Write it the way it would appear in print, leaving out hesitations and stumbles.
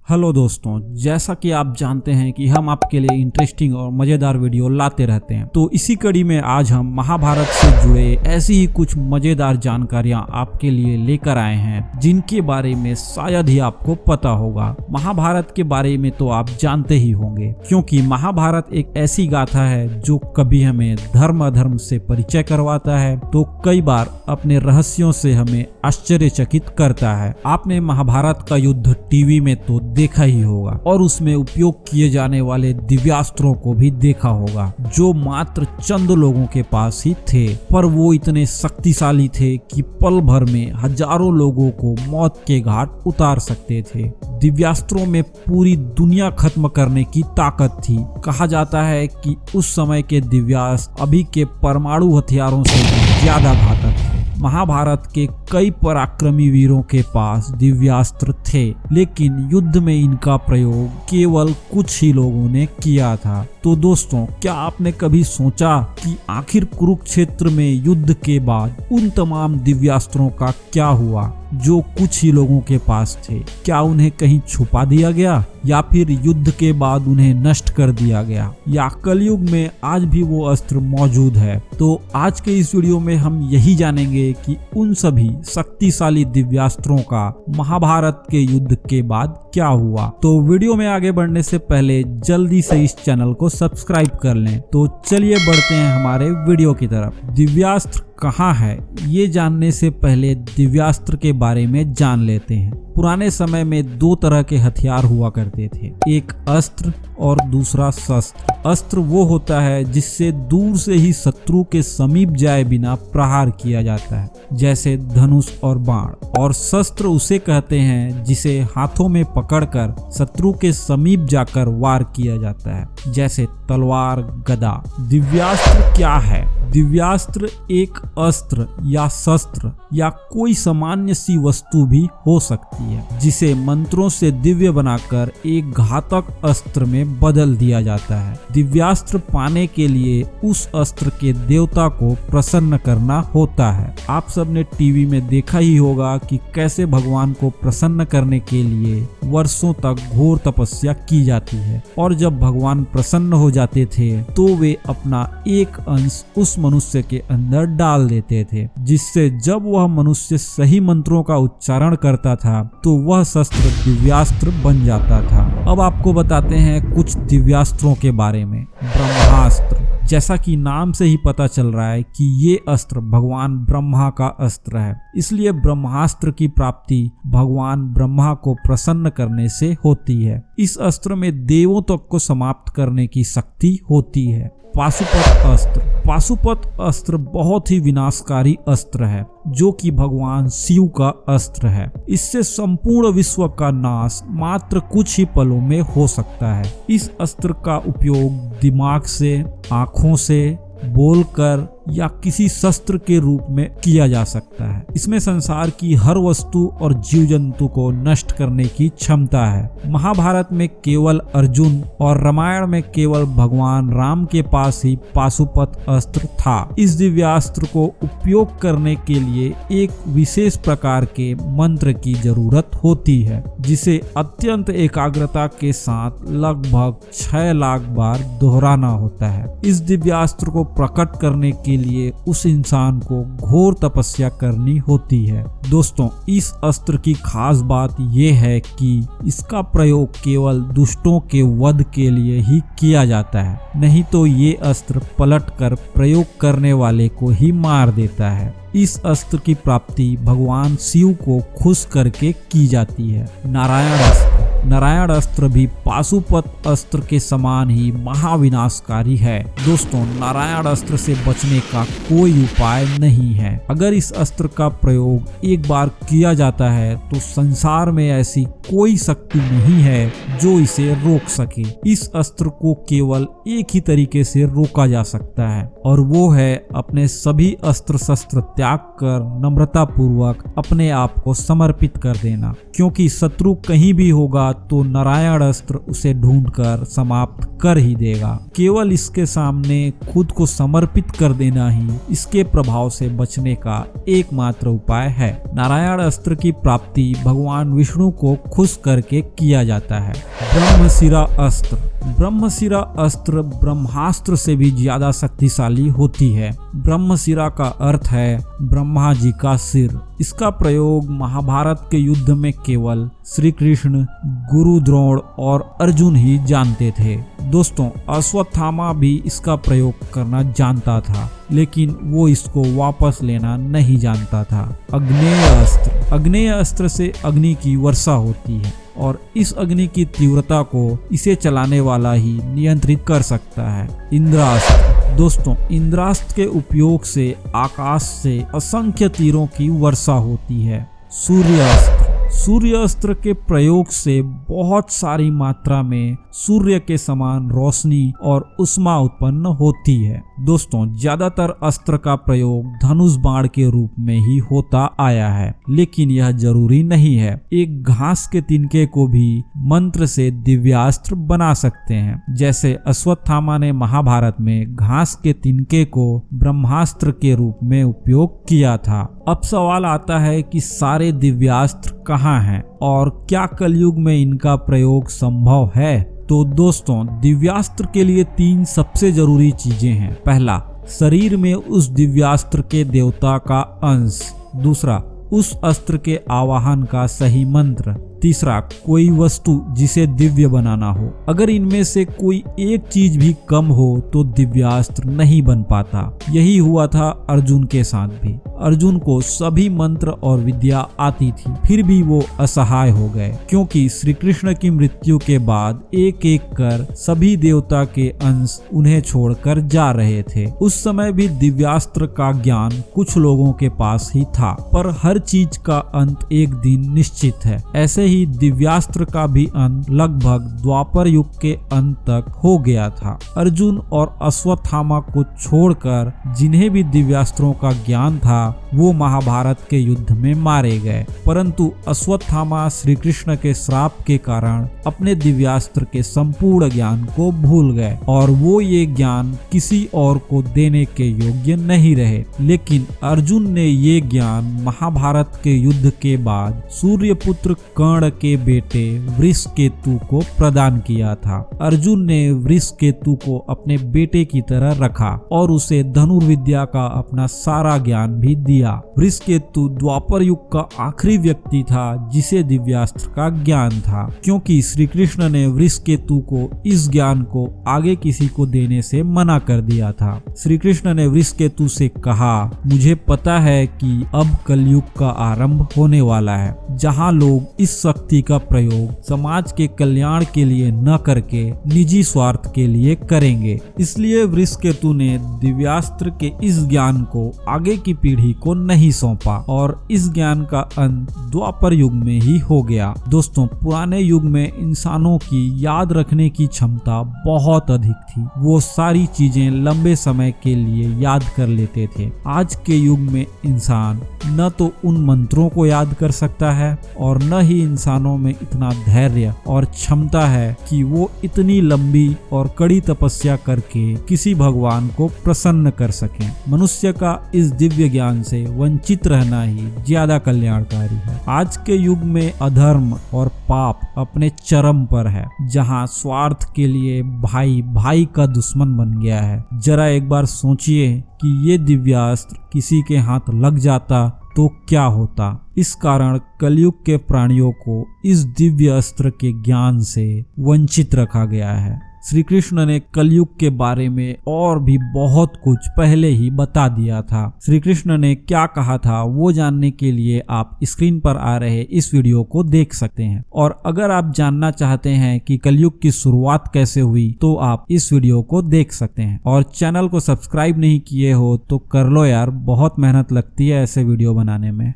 Hello दोस्तों, जैसा कि आप जानते हैं कि हम आपके लिए इंटरेस्टिंग और मज़ेदार वीडियो लाते रहते हैं। तो इसी कड़ी में आज हम महाभारत से जुड़े ऐसी ही कुछ मज़ेदार जानकारियां आपके लिए लेकर आए हैं जिनके बारे में शायद ही आपको पता होगा। महाभारत के बारे में तो आप जानते ही होंगे, क्योंकि महाभारत एक ऐसी गाथा है जो कभी हमें धर्म अधर्म से परिचय करवाता है तो कई बार अपने रहस्यों से हमें आश्चर्यचकित करता है। आपने महाभारत का युद्ध टीवी में तो देखा ही होगा और उसमें उपयोग किए जाने वाले दिव्यास्त्रों को भी देखा होगा जो मात्र चंद लोगों के पास ही थे, पर वो इतने शक्तिशाली थे कि पल भर में हजारों लोगों को मौत के घाट उतार सकते थे। दिव्यास्त्रों में पूरी दुनिया खत्म करने की ताकत थी। कहा जाता है कि उस समय के दिव्यास्त्र अभी के परमाणु हथियारों से ज्यादा घातक थे। महाभारत के कई पराक्रमी वीरों के पास दिव्यास्त्र थे, लेकिन युद्ध में इनका प्रयोग केवल कुछ ही लोगों ने किया था। तो दोस्तों, क्या आपने कभी सोचा कि आखिर कुरुक्षेत्र में युद्ध के बाद उन तमाम दिव्यास्त्रों का क्या हुआ जो कुछ ही लोगों के पास थे? क्या उन्हें कहीं छुपा दिया गया या फिर युद्ध के बाद उन्हें नष्ट कर दिया गया, या कलयुग में आज भी वो अस्त्र मौजूद है? तो आज के इस वीडियो में हम यही जानेंगे कि उन सभी शक्तिशाली दिव्यास्त्रों का महाभारत के युद्ध के बाद क्या हुआ। तो वीडियो में आगे बढ़ने से पहले जल्दी से इस चैनल को सब्सक्राइब कर लें। तो चलिए बढ़ते हैं हमारे वीडियो की तरफ। दिव्यास्त्र कहाँ है, ये जानने से पहले दिव्यास्त्र के बारे में जान लेते हैं। पुराने समय में दो तरह के हथियार हुआ करते थे, एक अस्त्र और दूसरा शस्त्र। अस्त्र वो होता है जिससे दूर से ही शत्रु के समीप जाए बिना प्रहार किया जाता है, जैसे धनुष और बाण, और शस्त्र उसे कहते हैं जिसे हाथों में पकड़कर शत्रु के समीप जाकर वार किया जाता है, जैसे तलवार, गदा। दिव्यास्त्र क्या है? दिव्यास्त्र एक अस्त्र या शस्त्र या कोई सामान्य सी वस्तु भी हो सकती है जिसे मंत्रों से दिव्य बनाकर एक घातक अस्त्र में बदल दिया जाता है। दिव्यास्त्र पाने के लिए उस अस्त्र के देवता को प्रसन्न करना होता है। आप सबने टीवी में देखा ही होगा कि कैसे भगवान को प्रसन्न करने के लिए वर्षों तक घोर तपस्या की जाती है, और जब भगवान प्रसन्न हो जाते थे तो वे अपना एक अंश उस मनुष्य के अंदर डाल देते थे, जिससे जब वह मनुष्य सही मंत्रों का उच्चारण करता था तो वह शस्त्र दिव्यास्त्र बन जाता था। अब आपको बताते हैं कुछ दिव्यास्त्रों के बारे में। ब्रह्मास्त्र, जैसा कि नाम से ही पता चल रहा है कि ये अस्त्र भगवान ब्रह्मा का अस्त्र है, इसलिए ब्रह्मास्त्र की प्राप्ति भगवान ब्रह्मा को प्रसन्न करने से होती है। इस अस्त्र में देवों तक को समाप्त करने की शक्ति होती है। पाशुपत अस्त्र, पाशुपत अस्त्र बहुत ही विनाशकारी अस्त्र है जो कि भगवान शिव का अस्त्र है। इससे संपूर्ण विश्व का नाश मात्र कुछ ही पलों में हो सकता है। इस अस्त्र का उपयोग दिमाग से, आँखों से, बोलकर या किसी शस्त्र के रूप में किया जा सकता है। इसमें संसार की हर वस्तु और जीव जंतु को नष्ट करने की क्षमता है। महाभारत में केवल अर्जुन और रामायण में केवल भगवान राम के पास ही पाशुपत अस्त्र था। इस दिव्यास्त्र को उपयोग करने के लिए एक विशेष प्रकार के मंत्र की जरूरत होती है, जिसे अत्यंत एकाग्रता के साथ लगभग 6 लाख बार दोहराना होता है। इस दिव्यास्त्र को प्रकट करने के लिए उस इंसान को घोर तपस्या करनी होती है। दोस्तों, इस अस्त्र की खास बात यह है कि इसका प्रयोग केवल दुष्टों के वध के लिए ही किया जाता है, नहीं तो ये अस्त्र पलटकर प्रयोग करने वाले को ही मार देता है। इस अस्त्र की प्राप्ति भगवान शिव को खुश करके की जाती है। नारायण अस्त्र, नारायण अस्त्र भी पाशुपत अस्त्र के समान ही महाविनाशकारी है। दोस्तों, नारायण अस्त्र से बचने का कोई उपाय नहीं है। अगर इस अस्त्र का प्रयोग एक बार किया जाता है तो संसार में ऐसी कोई शक्ति नहीं है जो इसे रोक सके। इस अस्त्र को केवल एक ही तरीके से रोका जा सकता है, और वो है अपने सभी अस्त्र शस्त्र त्याग कर नम्रता पूर्वक अपने आप को समर्पित कर देना, क्योंकि शत्रु कहीं भी होगा तो नारायण अस्त्र उसे ढूंढकर समाप्त कर ही देगा। केवल इसके सामने खुद को समर्पित कर देना ही इसके प्रभाव से बचने का एकमात्र उपाय है। नारायण अस्त्र की प्राप्ति भगवान विष्णु को खुश करके किया जाता है। ब्रह्मशिरा अस्त्र। ब्रह्मशिरा अस्त्र ब्रह्मास्त्र से भी ज्यादा शक्तिशाली होती है। ब्रह्मशिरा का अर्थ है ब्रह्मा जी का सिर। इसका प्रयोग महाभारत के युद्ध में केवल श्री कृष्ण, गुरु द्रोण और अर्जुन ही जानते थे। दोस्तों, अश्वत्थामा भी इसका प्रयोग करना जानता था, लेकिन वो इसको वापस लेना नहीं जानता था। अग्नेय अस्त्र। अग्नेय अस्त्र से अग्नि की वर्षा होती है और इस अग्नि की तीव्रता को इसे चलाने वाला ही नियंत्रित कर सकता है। इंद्रास्त्र। दोस्तों, इंद्रास्त्र के उपयोग से आकाश से असंख्य तीरों की वर्षा होती है। सूर्यास्त्र। सूर्यास्त्र के प्रयोग से बहुत सारी मात्रा में सूर्य के समान रोशनी और उष्मा उत्पन्न होती है। दोस्तों, ज्यादातर अस्त्र का प्रयोग धनुष बाण के रूप में ही होता आया है, लेकिन यह जरूरी नहीं है। एक घास के तिनके को भी मंत्र से दिव्यास्त्र बना सकते हैं, जैसे अश्वत्थामा ने महाभारत में घास के तिनके को ब्रह्मास्त्र के रूप में उपयोग किया था। अब सवाल आता है कि सारे दिव्यास्त्र कहाँ हैं और क्या कलयुग में इनका प्रयोग संभव है? तो दोस्तों, दिव्यास्त्र के लिए 3 सबसे जरूरी चीजें हैं। पहला, शरीर में उस दिव्यास्त्र के देवता का अंश। दूसरा, उस अस्त्र के आवाहन का सही मंत्र। तीसरा, कोई वस्तु जिसे दिव्य बनाना हो। अगर इनमें से कोई एक चीज भी कम हो तो दिव्यास्त्र नहीं बन पाता। यही हुआ था अर्जुन के साथ भी। अर्जुन को सभी मंत्र और विद्या आती थी, फिर भी वो असहाय हो गए, क्योंकि श्री कृष्ण की मृत्यु के बाद एक एक कर सभी देवता के अंश उन्हें छोड़कर जा रहे थे। उस समय भी दिव्यास्त्र का ज्ञान कुछ लोगों के पास ही था, पर हर चीज का अंत एक दिन निश्चित है। ऐसे ही दिव्यास्त्र का भी अंत लगभग द्वापर युग के अंत तक हो गया था। अर्जुन और अश्वत्थामा को छोड़कर जिन्हें भी दिव्यास्त्रों का ज्ञान था वो महाभारत के युद्ध में मारे गए, परंतु अश्वत्थामा श्री कृष्ण के श्राप के कारण अपने दिव्यास्त्र के संपूर्ण ज्ञान को भूल गए और वो ये ज्ञान किसी और को देने के योग्य नहीं रहे। लेकिन अर्जुन ने ये ज्ञान महाभारत के युद्ध के बाद सूर्यपुत्र कर्ण के बेटे वृषकेतु को प्रदान किया था। अर्जुन ने वृषकेतु को अपने बेटे की तरह रखा और उसे धनुर्विद्या का अपना सारा ज्ञान भी दिया। वृषकेतु द्वापर युग का आखिरी व्यक्ति था जिसे दिव्यास्त्र का ज्ञान था, क्योंकि श्री कृष्ण ने वृषकेतु को इस ज्ञान को आगे किसी को देने से मना कर दिया था। श्री कृष्ण ने वृषकेतु से कहा, मुझे पता है कि अब कलयुग का आरंभ होने वाला है, जहाँ लोग इस शक्ति का प्रयोग समाज के कल्याण के लिए न करके निजी स्वार्थ के लिए करेंगे। इसलिए वृषकेतु ने दिव्यास्त्र के इस ज्ञान को आगे की पीढ़ी को नहीं सौंपा और इस ज्ञान का अंत द्वापर युग में ही हो गया। दोस्तों, पुराने युग में इंसानों की याद रखने की क्षमता बहुत अधिक थी। वो सारी चीजें लंबे समय के लिए याद कर लेते थे। आज के युग में इंसान न तो उन मंत्रों को याद कर सकता है और न ही इंसानों में इतना धैर्य और क्षमता है कि वो इतनी लंबी और कड़ी तपस्या करके किसी भगवान को प्रसन्न कर सकें। मनुष्य का इस दिव्य ज्ञान से वंचित रहना ही ज्यादा कल्याणकारी है। आज के युग में अधर्म और पाप अपने चरम पर है, जहां स्वार्थ के लिए भाई भाई का दुश्मन बन गया है। जरा एक बार सोचिए कि ये दिव्यास्त्र किसी के हाथ लग जाता तो क्या होता। इस कारण कलयुग के प्राणियों को इस दिव्य अस्त्र के ज्ञान से वंचित रखा गया है। श्री कृष्ण ने कलयुग के बारे में और भी बहुत कुछ पहले ही बता दिया था। श्री कृष्ण ने क्या कहा था वो जानने के लिए आप स्क्रीन पर आ रहे इस वीडियो को देख सकते हैं, और अगर आप जानना चाहते हैं कि कलयुग की शुरुआत कैसे हुई तो आप इस वीडियो को देख सकते हैं। और चैनल को सब्सक्राइब नहीं किए हो तो कर लो यार, बहुत मेहनत लगती है ऐसे वीडियो बनाने में।